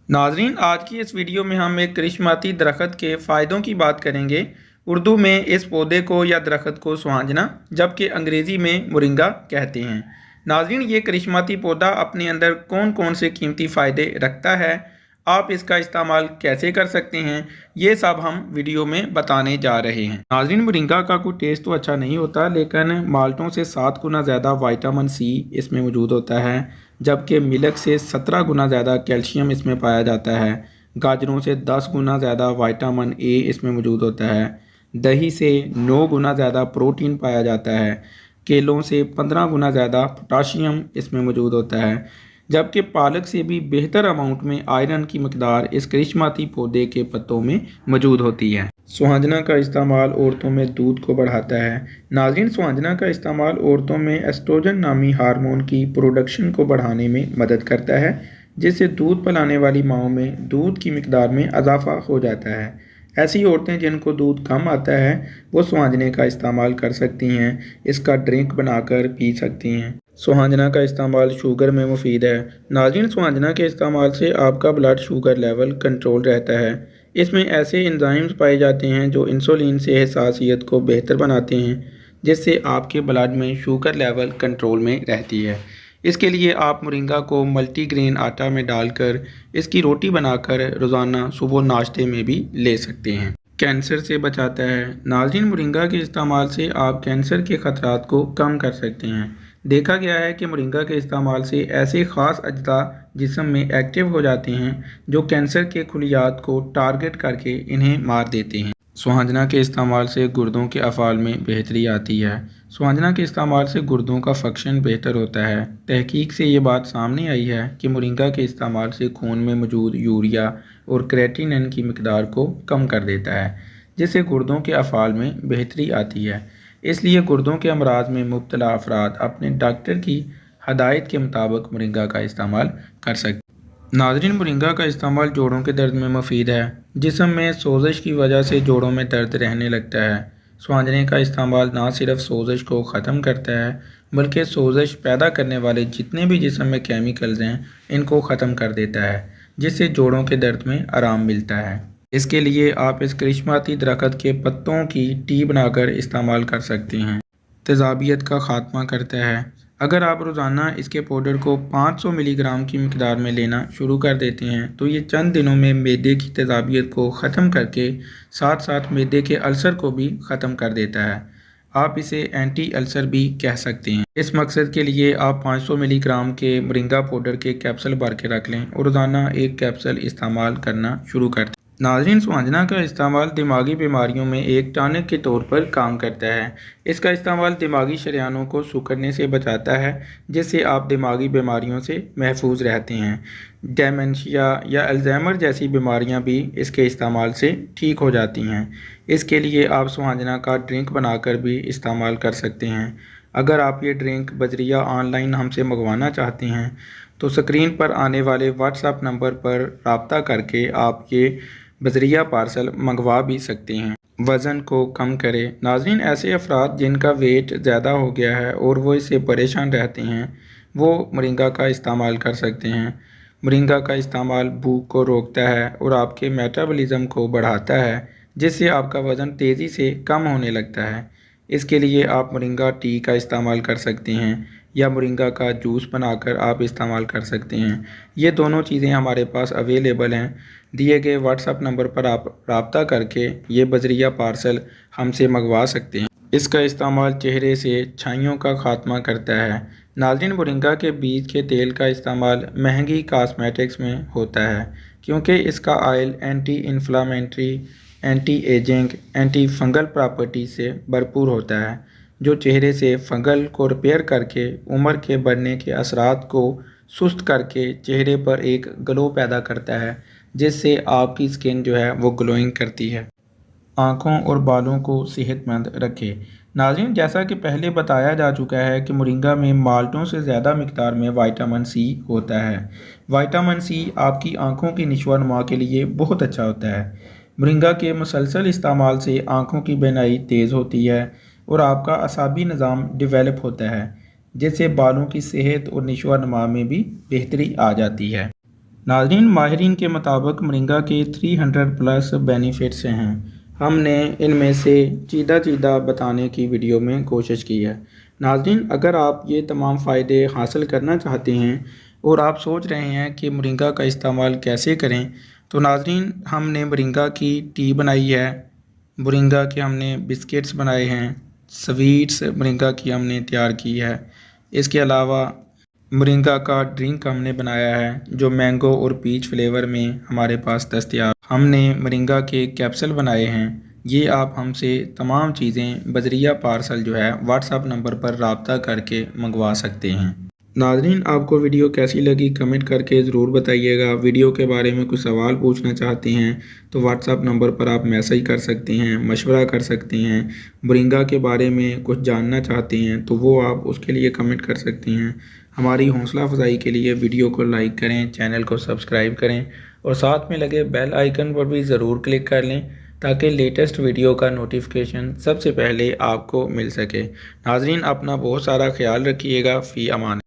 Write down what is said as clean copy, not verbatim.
नाजरीन, आज की इस वीडियो में हम एक करिश्माती दरख्त के फ़ायदों की बात करेंगे। उर्दू में इस पौधे को या दरख्त को सुहांजना, जबकि अंग्रेज़ी में मोरिंगा कहते हैं। नाजरीन, ये करिश्माती पौधा अपने अंदर कौन कौन से कीमती फ़ायदे रखता है, आप इसका इस्तेमाल कैसे कर सकते हैं, ये सब हम वीडियो में बताने जा रहे हैं। नाजरीन, मोरिंगा का कोई टेस्ट तो अच्छा नहीं होता, लेकिन माल्टों से 7 गुना ज़्यादा विटामिन सी इसमें मौजूद होता है, जबकि मिल्क से 17 गुना ज़्यादा कैल्शियम इसमें पाया जाता है। गाजरों से 10 गुना ज़्यादा विटामिन ए इसमें मौजूद होता है। दही से 9 गुना ज़्यादा प्रोटीन पाया जाता है। केलों से 15 गुना ज़्यादा पोटाशियम इसमें मौजूद होता है, जबकि पालक से भी बेहतर अमाउंट में आयरन की मकदार इस करिश्माती पौधे के पत्तों में मौजूद होती है। सुहांजना का इस्तेमाल औरतों में दूध को बढ़ाता है। नाज़रीन, सुहांजना का इस्तेमाल औरतों में एस्ट्रोजन नामी हार्मोन की प्रोडक्शन को बढ़ाने में मदद करता है, जिससे दूध पिलाने वाली माँओं में दूध की मकदार में इजाफा हो जाता है। ऐसी औरतें जिनको दूध कम आता है वो सुहांजने का इस्तेमाल कर सकती हैं। इसका ड्रिंक बनाकर पी सकती हैं। सुहांजना का इस्तेमाल शुगर में मुफीद है। नाज़रीन, सुहांजना के इस्तेमाल से आपका ब्लड शुगर लेवल कंट्रोल रहता है। इसमें ऐसे एंजाइम्स पाए जाते हैं जो इंसुलिन से हसासियत को बेहतर बनाते हैं, जिससे आपके ब्लड में शुगर लेवल कंट्रोल में रहती है। इसके लिए आप मोरिंगा को मल्टीग्रेन आटा में डालकर इसकी रोटी बनाकर रोज़ाना सुबह नाश्ते में भी ले सकते हैं। कैंसर से बचाता है। नाज़रीन, मोरिंगा के इस्तेमाल से आप कैंसर के ख़तरात को कम कर सकते हैं। देखा गया है कि मोरिंगा के इस्तेमाल से ऐसे ख़ास अज्जा जिस्म में एक्टिव हो जाते हैं जो कैंसर के खुलियात को टारगेट करके इन्हें मार देते हैं। सुहांजना के इस्तेमाल से गुर्दों के अफ़ाल में बेहतरी आती है। सुहांजना के इस्तेमाल से गुर्दों का फंक्शन बेहतर होता है। तहकीक से ये बात सामने आई है कि मोरिंगा के इस्तेमाल से खून में मौजूद यूरिया और क्रेटिनिन की मकदार को कम कर देता है, जिससे गुर्दों के अफ़ाल में बेहतरी आती है। इसलिए गुर्दों के अमराज में मुब्तला अफराद अपने डॉक्टर की हदायत के मुताबिक मोरिंगा का इस्तेमाल कर सकते हैं। नाज़रीन, मोरिंगा का इस्तेमाल जोड़ों के दर्द में मुफीद है। जिस्म में सोजिश की वजह से जोड़ों में दर्द रहने लगता है। सुहांजने का इस्तेमाल ना सिर्फ सोजिश को ख़त्म करता है, बल्कि सोजिश पैदा करने वाले जितने भी जिस्म में केमिकल्स हैं इनको ख़त्म कर देता है, जिससे जोड़ों के दर्द में आराम मिलता है। इसके लिए आप इस करिश्माती दरख्त के पत्तों की टी बनाकर इस्तेमाल कर सकते हैं। तेज़ाबियत का ख़ात्मा करता है। अगर आप रोज़ाना इसके पाउडर को 500 मिलीग्राम की मकदार में लेना शुरू कर देते हैं तो ये चंद दिनों में मैदे की तेज़ाबियत को ख़त्म करके साथ साथ मैदे के अल्सर को भी ख़त्म कर देता है। आप इसे एंटी अल्सर भी कह सकते हैं। इस मकसद के लिए आप 500 मिलीग्राम के मोरिंगा पाउडर के कैप्सूल भर के रख लें और रोज़ाना एक कैप्सूल इस्तेमाल करना शुरू कर दें। नाज़रीन, सुहांजना का इस्तेमाल दिमागी बीमारियों में एक टॉनिक के तौर पर काम करता है। इसका इस्तेमाल दिमागी शरियानों को सिकुड़ने से बचाता है, जिससे आप दिमागी बीमारियों से महफूज रहते हैं। डेमेंशिया या अल्जाइमर जैसी बीमारियां भी इसके इस्तेमाल से ठीक हो जाती हैं। इसके लिए आप सुहांजना का ड्रिंक बनाकर भी इस्तेमाल कर सकते हैं। अगर आप ये ड्रिंक बजरिया ऑनलाइन हमसे मंगवाना चाहते हैं तो स्क्रीन पर आने वाले व्हाट्सएप नंबर पर रब्ता करके आप ये बजरिया पार्सल मंगवा भी सकते हैं। वज़न को कम करें। नाज़रीन, ऐसे अफराद जिनका वेट ज़्यादा हो गया है और वो इससे परेशान रहते हैं वो मोरिंगा का इस्तेमाल कर सकते हैं। मोरिंगा का इस्तेमाल भूख को रोकता है और आपके मेटाबॉलिज्म को बढ़ाता है, जिससे आपका वज़न तेज़ी से कम होने लगता है। इसके लिए आप मोरिंगा टी का इस्तेमाल कर सकते हैं या मोरिंगा का जूस बनाकर आप इस्तेमाल कर सकते हैं। ये दोनों चीज़ें हमारे पास अवेलेबल हैं। दिए गए व्हाट्सएप नंबर पर आप रब्ता करके ये बजरिया पार्सल हमसे मंगवा सकते हैं। इसका इस्तेमाल चेहरे से छाइयों का ख़ात्मा करता है। नाज़रीन, मोरिंगा के बीज के तेल का इस्तेमाल महंगी कॉस्मेटिक्स में होता है, क्योंकि इसका oil anti inflammatory, anti ageing, anti fungal property से भरपूर होता है, जो चेहरे से फंगल को रिपेयर करके उम्र के बढ़ने के असरात को सुस्त करके चेहरे पर एक ग्लो पैदा करता है, जिससे आपकी स्किन जो है वो ग्लोइंग करती है। आँखों और बालों को सेहतमंद रखें। नाज़रीन, जैसा कि पहले बताया जा चुका है कि मोरिंगा में माल्टों से ज़्यादा मिकदार में विटामिन सी होता है। विटामिन सी आपकी आँखों की नशोनुमा के लिए बहुत अच्छा होता है। मोरिंगा के मुसलसल इस्तेमाल से आँखों की बीनाई तेज़ होती है और आपका असाबी निज़ाम डेवलप होता है, जिससे बालों की सेहत और नशोनुमा में भी बेहतरी आ जाती है। नाज़रीन, माहिरीन के मुताबिक मोरिंगा के 300 प्लस बेनिफिट्स हैं। हमने इनमें से चीदा बताने की वीडियो में कोशिश की है। नाज़रीन, अगर आप ये तमाम फ़ायदे हासिल करना चाहते हैं और आप सोच रहे हैं कि मोरिंगा का इस्तेमाल कैसे करें, तो नाज़रीन हमने मोरिंगा की टी बनाई है, मोरिंगा के हमने बिस्किट्स बनाए हैं, स्वीट्स मोरिंगा की हमने तैयार की है। इसके अलावा मोरिंगा का ड्रिंक हमने बनाया है जो मैंगो और पीच फ्लेवर में हमारे पास दस्तयाब। हमने मोरिंगा के कैप्सूल बनाए हैं। ये आप हमसे तमाम चीज़ें बजरिया पार्सल जो है व्हाट्सएप नंबर पर रब्ता करके मंगवा सकते हैं। नाज़रीन, आपको वीडियो कैसी लगी कमेंट करके ज़रूर बताइएगा। वीडियो के बारे में कुछ सवाल पूछना चाहते हैं तो व्हाट्सएप नंबर पर आप मैसेज कर सकते हैं, मशवरा कर सकते हैं। मोरिंगा के बारे में कुछ जानना चाहते हैं तो वो आप उसके लिए कमेंट कर सकते हैं। हमारी हौसला अफजाई के लिए वीडियो को लाइक करें, चैनल को सब्सक्राइब करें और साथ में लगे बेल आइकन पर भी ज़रूर क्लिक कर लें ताकि लेटेस्ट वीडियो का नोटिफिकेशन सबसे पहले आपको मिल सके। नाज़रीन, अपना बहुत सारा ख्याल रखिएगा। फ़ी अमान।